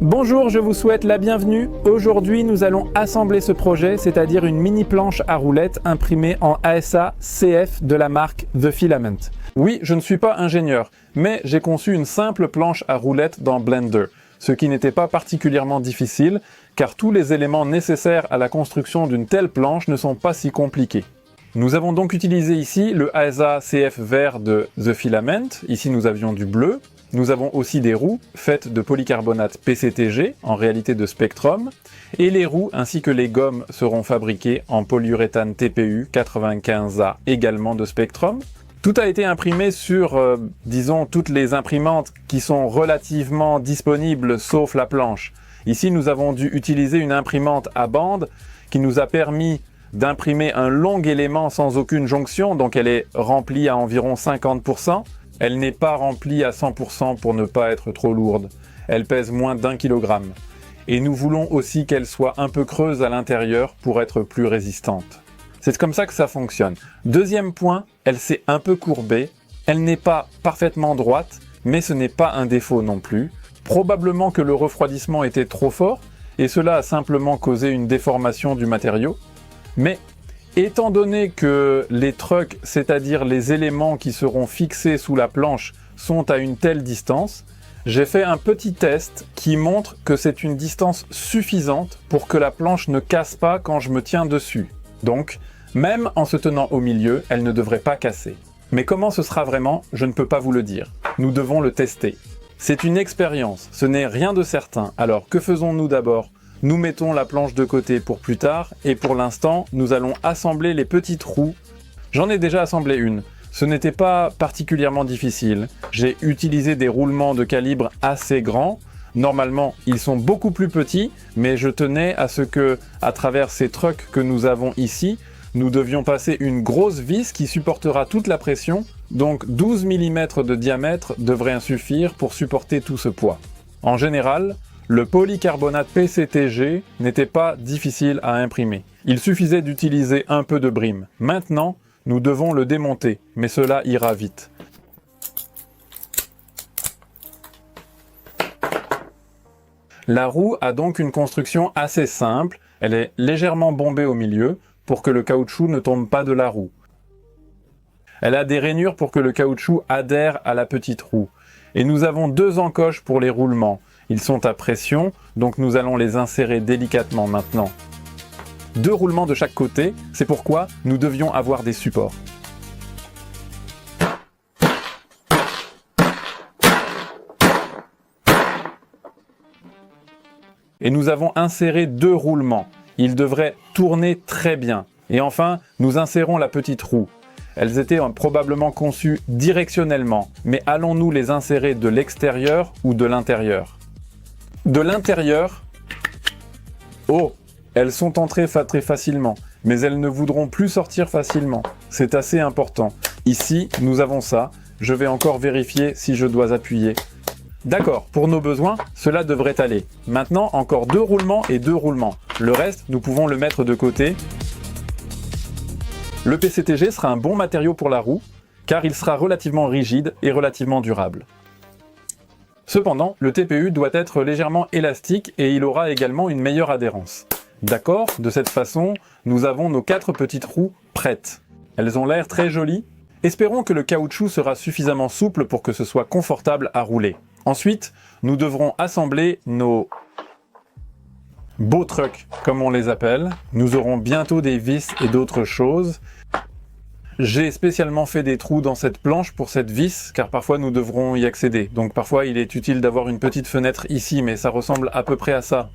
Bonjour, je vous souhaite la bienvenue. Aujourd'hui, nous allons assembler ce projet, c'est-à-dire une mini planche à roulettes imprimée en ASA CF de la marque The Filament. Oui, je ne suis pas ingénieur, mais j'ai conçu une simple planche à roulettes dans Blender, ce qui n'était pas particulièrement difficile, car tous les éléments nécessaires à la construction d'une telle planche ne sont pas si compliqués. Nous avons donc utilisé ici le ASA CF vert de The Filament, ici nous avions du bleu. Nous avons aussi des roues faites de polycarbonate PCTG, en réalité de Spectrum, et les roues ainsi que les gommes seront fabriquées en polyuréthane TPU 95A, également de Spectrum. Tout a été imprimé sur, disons, toutes les imprimantes qui sont relativement disponibles, sauf la planche. Ici, nous avons dû utiliser une imprimante à bande qui nous a permis d'imprimer un long élément sans aucune jonction, donc elle est remplie à environ 50%. Elle n'est pas remplie à 100% pour ne pas être trop lourde. Elle pèse moins d'1 kg. Et nous voulons aussi qu'elle soit un peu creuse à l'intérieur pour être plus résistante. C'est comme ça que ça fonctionne. Deuxième point, elle s'est un peu courbée. Elle n'est pas parfaitement droite, mais ce n'est pas un défaut non plus. Probablement que le refroidissement était trop fort, et cela a simplement causé une déformation du matériau. Mais étant donné que les trucks, c'est-à-dire les éléments qui seront fixés sous la planche, sont à une telle distance, j'ai fait un petit test qui montre que c'est une distance suffisante pour que la planche ne casse pas quand je me tiens dessus. Donc, même en se tenant au milieu, elle ne devrait pas casser. Mais comment ce sera vraiment, je ne peux pas vous le dire. Nous devons le tester. C'est une expérience, ce n'est rien de certain. Alors, que faisons-nous d'abord ? Nous mettons la planche de côté pour plus tard, et pour l'instant, nous allons assembler les petites roues. J'en ai déjà assemblé une. Ce n'était pas particulièrement difficile. J'ai utilisé des roulements de calibre assez grand. Normalement, ils sont beaucoup plus petits, mais je tenais à ce que, à travers ces trucks que nous avons ici, nous devions passer une grosse vis qui supportera toute la pression, donc 12 mm de diamètre devrait suffire pour supporter tout ce poids. En général, le polycarbonate PCTG n'était pas difficile à imprimer. Il suffisait d'utiliser un peu de brime. Maintenant, nous devons le démonter, mais cela ira vite. La roue a donc une construction assez simple. Elle est légèrement bombée au milieu pour que le caoutchouc ne tombe pas de la roue. Elle a des rainures pour que le caoutchouc adhère à la petite roue. Et nous avons deux encoches pour les roulements. Ils sont à pression, donc nous allons les insérer délicatement maintenant. Deux roulements de chaque côté, c'est pourquoi nous devions avoir des supports. Et nous avons inséré deux roulements. Ils devraient tourner très bien. Et enfin, nous insérons la petite roue. Elles étaient probablement conçues directionnellement, mais allons-nous les insérer de l'extérieur ou de l'intérieur ? De l'intérieur, oh, elles sont entrées très facilement, mais elles ne voudront plus sortir facilement. C'est assez important. Ici, nous avons ça. Je vais encore vérifier si je dois appuyer. D'accord, pour nos besoins, cela devrait aller. Maintenant, encore deux roulements et deux roulements. Le reste, nous pouvons le mettre de côté. Le PCTG sera un bon matériau pour la roue, car il sera relativement rigide et relativement durable. Cependant, le TPU doit être légèrement élastique et il aura également une meilleure adhérence. D'accord, de cette façon, nous avons nos 4 petites roues prêtes. Elles ont l'air très jolies. Espérons que le caoutchouc sera suffisamment souple pour que ce soit confortable à rouler. Ensuite, nous devrons assembler nos beaux trucks, comme on les appelle. Nous aurons bientôt des vis et d'autres choses. J'ai spécialement fait des trous dans cette planche pour cette vis, car parfois nous devrons y accéder. Donc parfois il est utile d'avoir une petite fenêtre ici, mais ça ressemble à peu près à ça.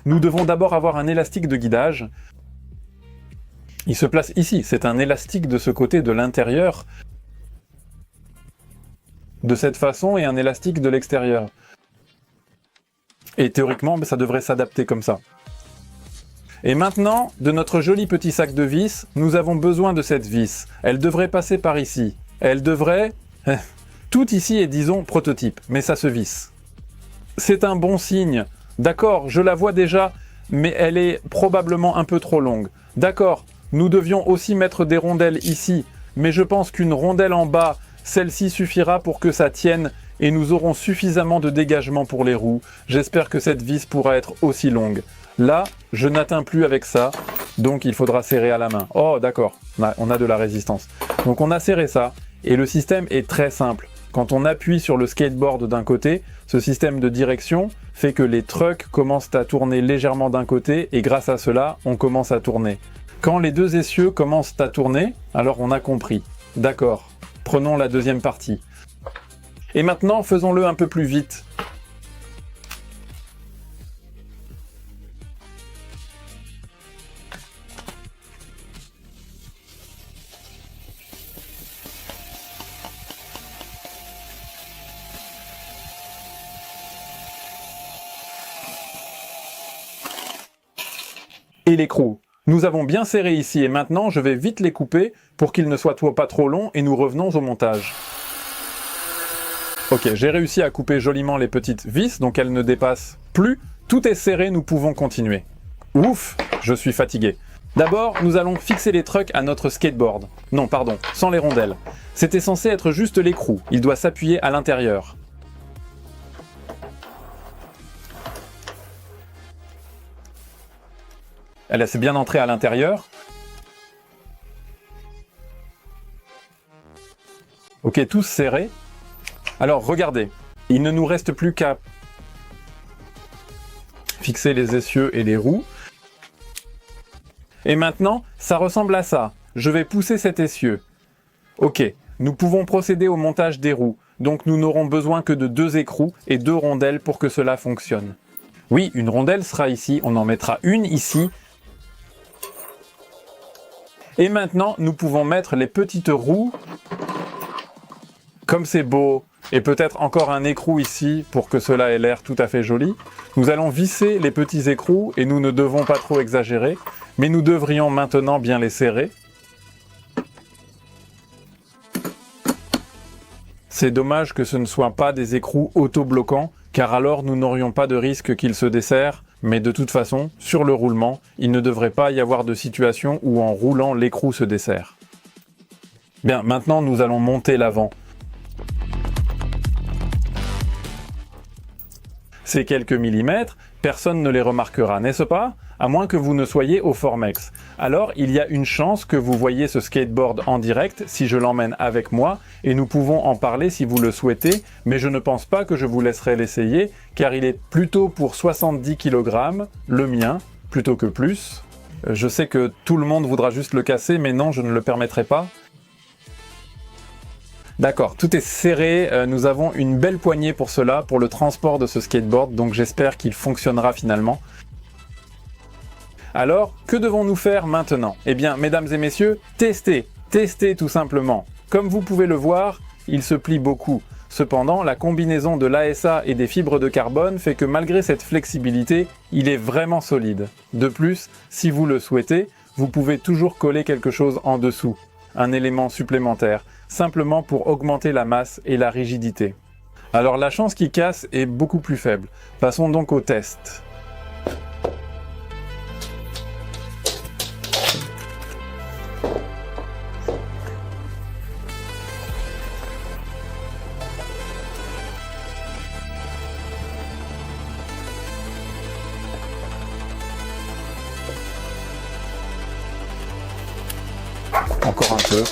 Nous devons d'abord avoir un élastique de guidage. Il se place ici, c'est un élastique de ce côté de l'intérieur, de cette façon, et un élastique de l'extérieur. Et théoriquement, ça devrait s'adapter comme ça. Et maintenant, de notre joli petit sac de vis, nous avons besoin de cette vis. Elle devrait passer par ici. Elle devrait... Tout ici est, disons, prototype, mais ça se visse. C'est un bon signe. D'accord, je la vois déjà, mais elle est probablement un peu trop longue. D'accord, nous devions aussi mettre des rondelles ici, mais je pense qu'une rondelle en bas, celle-ci suffira pour que ça tienne et nous aurons suffisamment de dégagement pour les roues. J'espère que cette vis pourra être aussi longue. Là, je n'atteins plus avec ça, donc il faudra serrer à la main. Oh d'accord, on a de la résistance. Donc on a serré ça, et le système est très simple. Quand on appuie sur le skateboard d'un côté, ce système de direction fait que les trucks commencent à tourner légèrement d'un côté, et grâce à cela, on commence à tourner. Quand les deux essieux commencent à tourner, alors on a compris. D'accord, prenons la deuxième partie. Et maintenant, faisons-le un peu plus vite. Et l'écrou. Nous avons bien serré ici et maintenant je vais vite les couper pour qu'ils ne soient pas trop longs et nous revenons au montage. Ok, j'ai réussi à couper joliment les petites vis, donc elles ne dépassent plus. Tout est serré, nous pouvons continuer. Ouf, je suis fatigué. D'abord, nous allons fixer les trucks à notre skateboard. Non, pardon, sans les rondelles. C'était censé être juste l'écrou, il doit s'appuyer à l'intérieur. Elle s'est bien entrée à l'intérieur. Ok, tous serrés. Alors, regardez. Il ne nous reste plus qu'à fixer les essieux et les roues. Et maintenant, ça ressemble à ça. Je vais pousser cet essieu. Ok, nous pouvons procéder au montage des roues. Donc nous n'aurons besoin que de 2 écrous et 2 rondelles pour que cela fonctionne. Oui, une rondelle sera ici. On en mettra une ici. Et maintenant, nous pouvons mettre les petites roues, comme c'est beau, et peut-être encore un écrou ici pour que cela ait l'air tout à fait joli. Nous allons visser les petits écrous et nous ne devons pas trop exagérer, mais nous devrions maintenant bien les serrer. C'est dommage que ce ne soient pas des écrous auto-bloquants, car alors nous n'aurions pas de risque qu'ils se desserrent. Mais de toute façon, sur le roulement, il ne devrait pas y avoir de situation où en roulant, l'écrou se desserre. Bien, maintenant nous allons monter l'avant. Ces quelques millimètres, personne ne les remarquera, n'est-ce pas? À moins que vous ne soyez au Formex. Alors, il y a une chance que vous voyez ce skateboard en direct si je l'emmène avec moi, et nous pouvons en parler si vous le souhaitez, mais je ne pense pas que je vous laisserai l'essayer, car il est plutôt pour 70 kg, le mien, plutôt que plus. Je sais que tout le monde voudra juste le casser, mais non, je ne le permettrai pas. D'accord, tout est serré, nous avons une belle poignée pour cela, pour le transport de ce skateboard, donc j'espère qu'il fonctionnera finalement. Alors, que devons-nous faire maintenant? Eh bien, mesdames et messieurs, tester tout simplement. Comme vous pouvez le voir, il se plie beaucoup. Cependant, la combinaison de l'ASA et des fibres de carbone fait que malgré cette flexibilité, il est vraiment solide. De plus, si vous le souhaitez, vous pouvez toujours coller quelque chose en dessous, un élément supplémentaire, simplement pour augmenter la masse et la rigidité. Alors la chance qu'il casse est beaucoup plus faible. Passons donc au test. Encore un peu.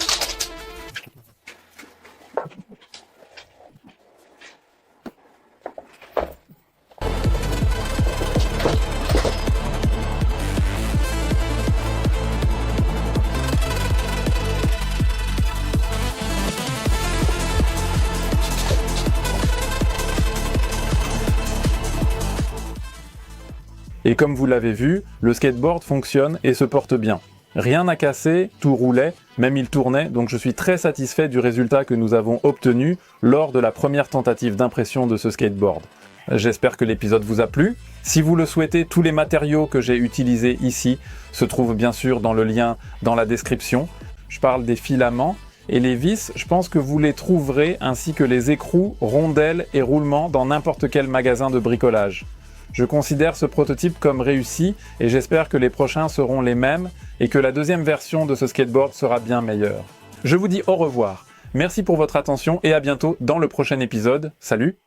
Et comme vous l'avez vu, le skateboard fonctionne et se porte bien. Rien n'a cassé, tout roulait, même il tournait, donc je suis très satisfait du résultat que nous avons obtenu lors de la première tentative d'impression de ce skateboard. J'espère que l'épisode vous a plu. Si vous le souhaitez, tous les matériaux que j'ai utilisés ici se trouvent bien sûr dans le lien dans la description. Je parle des filaments et les vis, je pense que vous les trouverez ainsi que les écrous, rondelles et roulements dans n'importe quel magasin de bricolage. Je considère ce prototype comme réussi et j'espère que les prochains seront les mêmes et que la deuxième version de ce skateboard sera bien meilleure. Je vous dis au revoir. Merci pour votre attention et à bientôt dans le prochain épisode. Salut!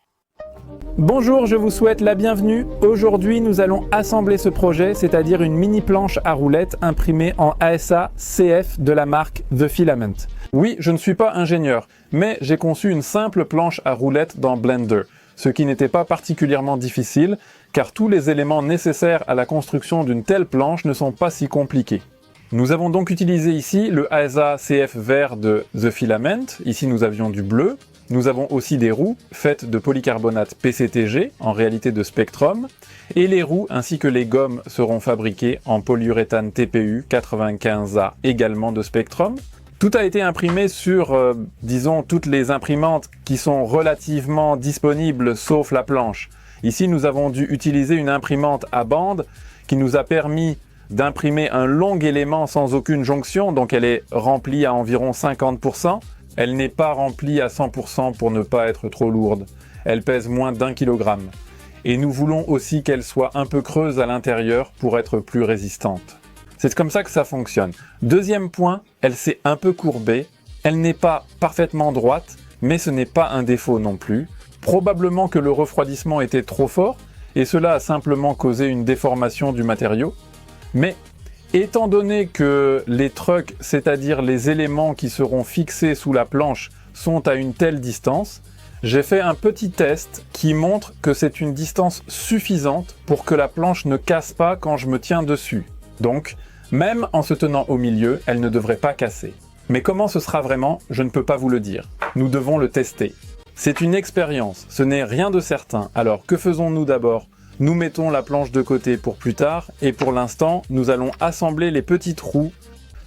Bonjour, je vous souhaite la bienvenue. Aujourd'hui, nous allons assembler ce projet, c'est-à-dire une mini planche à roulettes imprimée en ASA CF de la marque The Filament. Oui, je ne suis pas ingénieur, mais j'ai conçu une simple planche à roulettes dans Blender, ce qui n'était pas particulièrement difficile, car tous les éléments nécessaires à la construction d'une telle planche ne sont pas si compliqués. Nous avons donc utilisé ici le ASA CF vert de The Filament, ici nous avions du bleu. Nous avons aussi des roues faites de polycarbonate PCTG, en réalité de Spectrum, et les roues ainsi que les gommes seront fabriquées en polyuréthane TPU 95A, également de Spectrum. Tout a été imprimé sur, disons, toutes les imprimantes qui sont relativement disponibles, sauf la planche. Ici, nous avons dû utiliser une imprimante à bande qui nous a permis d'imprimer un long élément sans aucune jonction, donc elle est remplie à environ 50%. Elle n'est pas remplie à 100% pour ne pas être trop lourde. Elle pèse moins d'1 kg. Et nous voulons aussi qu'elle soit un peu creuse à l'intérieur pour être plus résistante. C'est comme ça que ça fonctionne. Deuxième point, elle s'est un peu courbée. Elle n'est pas parfaitement droite, mais ce n'est pas un défaut non plus. Probablement que le refroidissement était trop fort, et cela a simplement causé une déformation du matériau. Mais étant donné que les trucks, c'est-à-dire les éléments qui seront fixés sous la planche, sont à une telle distance, j'ai fait un petit test qui montre que c'est une distance suffisante pour que la planche ne casse pas quand je me tiens dessus. Donc, même en se tenant au milieu, elle ne devrait pas casser. Mais comment ce sera vraiment, je ne peux pas vous le dire. Nous devons le tester. C'est une expérience, ce n'est rien de certain. Alors, que faisons-nous d'abord ? Nous mettons la planche de côté pour plus tard, et pour l'instant, nous allons assembler les petites roues.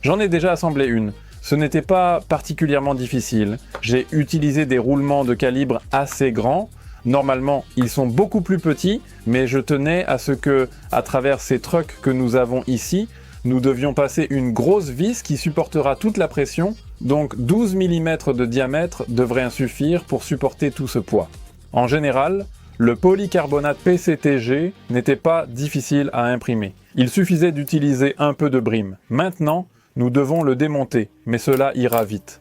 J'en ai déjà assemblé une. Ce n'était pas particulièrement difficile. J'ai utilisé des roulements de calibre assez grand. Normalement, ils sont beaucoup plus petits, mais je tenais à ce que, à travers ces trucks que nous avons ici, nous devions passer une grosse vis qui supportera toute la pression, donc 12 mm de diamètre devrait suffire pour supporter tout ce poids. En général, le polycarbonate PCTG n'était pas difficile à imprimer. Il suffisait d'utiliser un peu de brime. Maintenant, nous devons le démonter, mais cela ira vite.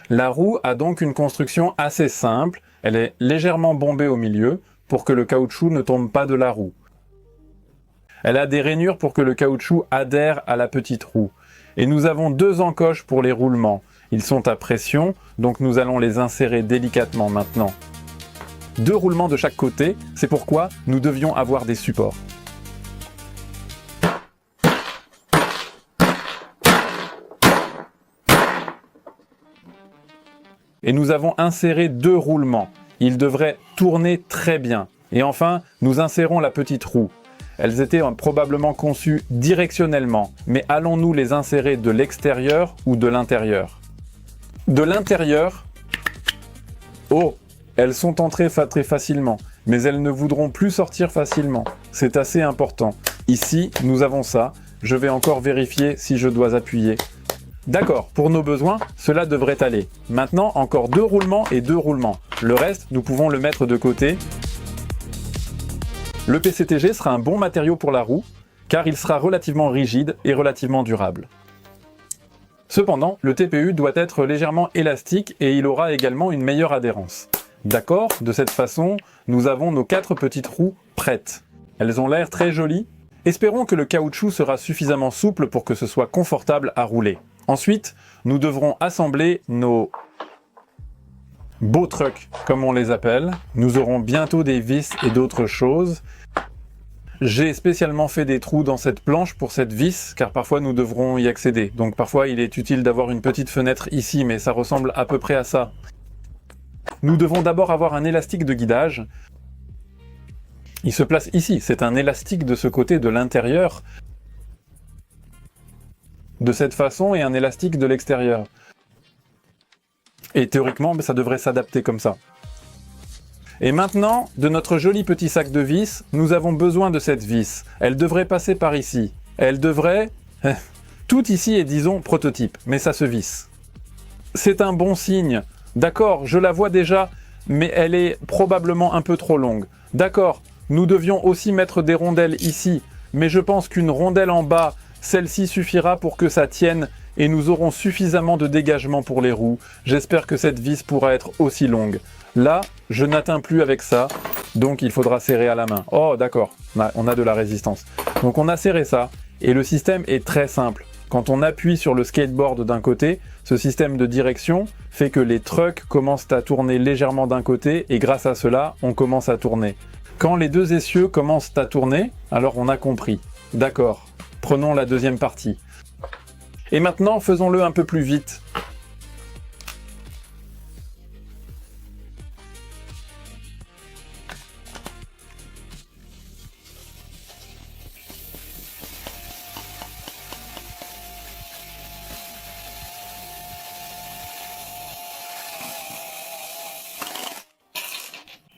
La roue a donc une construction assez simple. Elle est légèrement bombée au milieu pour que le caoutchouc ne tombe pas de la roue. Elle a des rainures pour que le caoutchouc adhère à la petite roue. Et nous avons deux encoches pour les roulements. Ils sont à pression, donc nous allons les insérer délicatement maintenant. Deux roulements de chaque côté, c'est pourquoi nous devions avoir des supports. Et nous avons inséré deux roulements. Ils devraient tourner très bien. Et enfin, nous insérons la petite roue. Elles étaient probablement conçues directionnellement, mais allons-nous les insérer de l'extérieur ou de l'intérieur ? De l'intérieur, oh, elles sont entrées très facilement, mais elles ne voudront plus sortir facilement. C'est assez important. Ici, nous avons ça. Je vais encore vérifier si je dois appuyer. D'accord, pour nos besoins, cela devrait aller. Maintenant, encore deux roulements et deux roulements. Le reste, nous pouvons le mettre de côté. Le PCTG sera un bon matériau pour la roue, car il sera relativement rigide et relativement durable. Cependant, le TPU doit être légèrement élastique et il aura également une meilleure adhérence. D'accord, de cette façon, nous avons nos 4 petites roues prêtes. Elles ont l'air très jolies. Espérons que le caoutchouc sera suffisamment souple pour que ce soit confortable à rouler. Ensuite, nous devrons assembler nos beaux trucks, comme on les appelle. Nous aurons bientôt des vis et d'autres choses. J'ai spécialement fait des trous dans cette planche pour cette vis, car parfois nous devrons y accéder. Donc parfois il est utile d'avoir une petite fenêtre ici, mais ça ressemble à peu près à ça. Nous devons d'abord avoir un élastique de guidage. Il se place ici, c'est un élastique de ce côté de l'intérieur, de cette façon, et un élastique de l'extérieur. Et théoriquement, ça devrait s'adapter comme ça. Et maintenant, de notre joli petit sac de vis, nous avons besoin de cette vis. Elle devrait passer par ici. Elle devrait... Tout ici est, disons, prototype, mais ça se visse. C'est un bon signe. D'accord, je la vois déjà, mais elle est probablement un peu trop longue. D'accord, nous devions aussi mettre des rondelles ici, mais je pense qu'une rondelle en bas Celle-ci suffira pour que ça tienne et nous aurons suffisamment de dégagement pour les roues. J'espère que cette vis pourra être aussi longue. Là, je n'atteins plus avec ça, donc il faudra serrer à la main. Oh d'accord, on a de la résistance. Donc on a serré ça, et le système est très simple. Quand on appuie sur le skateboard d'un côté, ce système de direction fait que les trucks commencent à tourner légèrement d'un côté, et grâce à cela, on commence à tourner. Quand les deux essieux commencent à tourner, alors on a compris. D'accord, prenons la deuxième partie. Et maintenant, faisons-le un peu plus vite.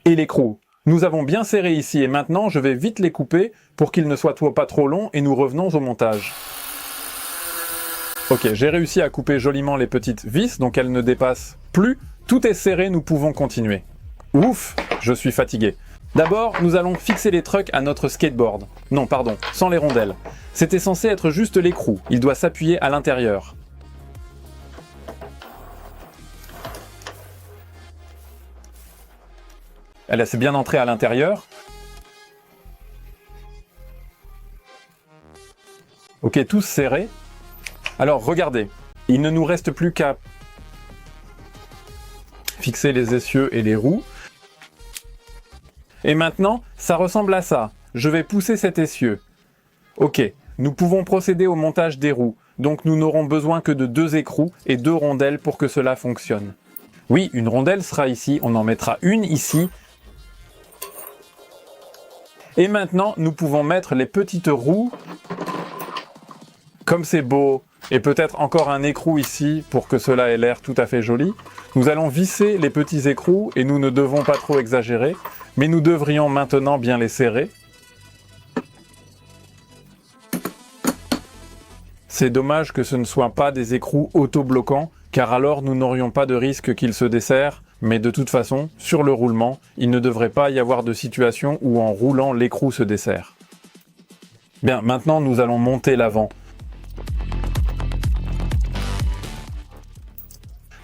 Et l'écrou. Nous avons bien serré ici et maintenant je vais vite les couper pour qu'ils ne soient pas trop longs et nous revenons au montage. Ok, j'ai réussi à couper joliment les petites vis, donc elles ne dépassent plus. Tout est serré, nous pouvons continuer. Ouf, je suis fatigué. D'abord, nous allons fixer les trucks à notre skateboard. Non, pardon, sans les rondelles. C'était censé être juste l'écrou, il doit s'appuyer à l'intérieur. Elle s'est bien entrée à l'intérieur. Ok, tous serrés. Alors, regardez, il ne nous reste plus qu'à fixer les essieux et les roues. Et maintenant, ça ressemble à ça. Je vais pousser cet essieu. Ok, nous pouvons procéder au montage des roues. Donc nous n'aurons besoin que de 2 écrous et 2 rondelles pour que cela fonctionne. Oui, une rondelle sera ici, on en mettra une ici. Et maintenant, nous pouvons mettre les petites roues. Comme c'est beau, et peut-être encore un écrou ici pour que cela ait l'air tout à fait joli. Nous allons visser les petits écrous et nous ne devons pas trop exagérer, mais nous devrions maintenant bien les serrer. C'est dommage que ce ne soient pas des écrous auto-bloquants, car alors nous n'aurions pas de risque qu'ils se desserrent, mais de toute façon, sur le roulement, il ne devrait pas y avoir de situation où en roulant l'écrou se desserre. Bien, maintenant nous allons monter l'avant.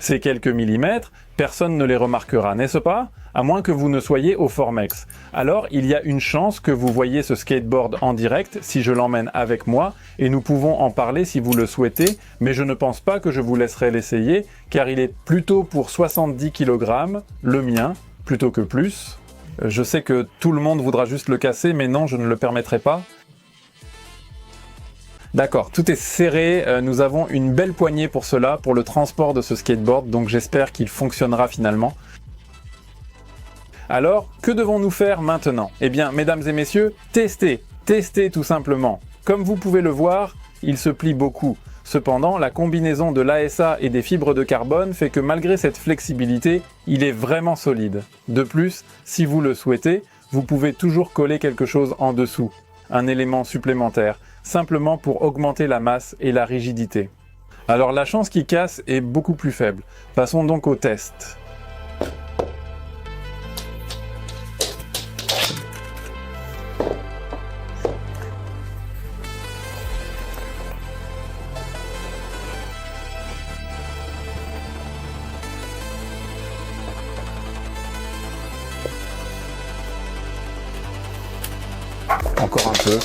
Ces quelques millimètres, personne ne les remarquera, n'est-ce pas? À moins que vous ne soyez au Formex. Alors, il y a une chance que vous voyez ce skateboard en direct si je l'emmène avec moi, et nous pouvons en parler si vous le souhaitez, mais je ne pense pas que je vous laisserai l'essayer, car il est plutôt pour 70 kg, le mien, plutôt que plus. Je sais que tout le monde voudra juste le casser, mais non, je ne le permettrai pas. D'accord, tout est serré, nous avons une belle poignée pour cela, pour le transport de ce skateboard, donc j'espère qu'il fonctionnera finalement. Alors, que devons-nous faire maintenant? Eh bien, mesdames et messieurs, tester tout simplement. Comme vous pouvez le voir, il se plie beaucoup. Cependant, la combinaison de l'ASA et des fibres de carbone fait que malgré cette flexibilité, il est vraiment solide. De plus, si vous le souhaitez, vous pouvez toujours coller quelque chose en dessous, un élément supplémentaire, simplement pour augmenter la masse et la rigidité. Alors la chance qu'il casse est beaucoup plus faible. Passons donc au test. Encore un peu.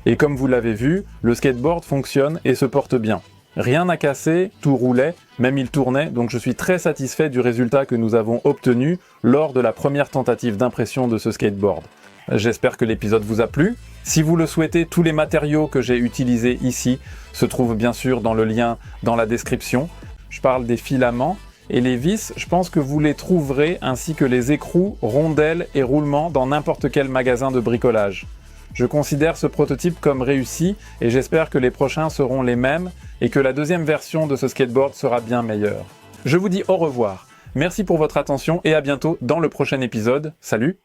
Et comme vous l'avez vu, le skateboard fonctionne et se porte bien. Rien n'a cassé, tout roulait, même il tournait, donc je suis très satisfait du résultat que nous avons obtenu lors de la première tentative d'impression de ce skateboard. J'espère que l'épisode vous a plu. Si vous le souhaitez, tous les matériaux que j'ai utilisés ici se trouvent bien sûr dans le lien dans la description. Je parle des filaments et les vis, je pense que vous les trouverez ainsi que les écrous, rondelles et roulements dans n'importe quel magasin de bricolage. Je considère ce prototype comme réussi et j'espère que les prochains seront les mêmes et que la deuxième version de ce skateboard sera bien meilleure. Je vous dis au revoir. Merci pour votre attention et à bientôt dans le prochain épisode. Salut!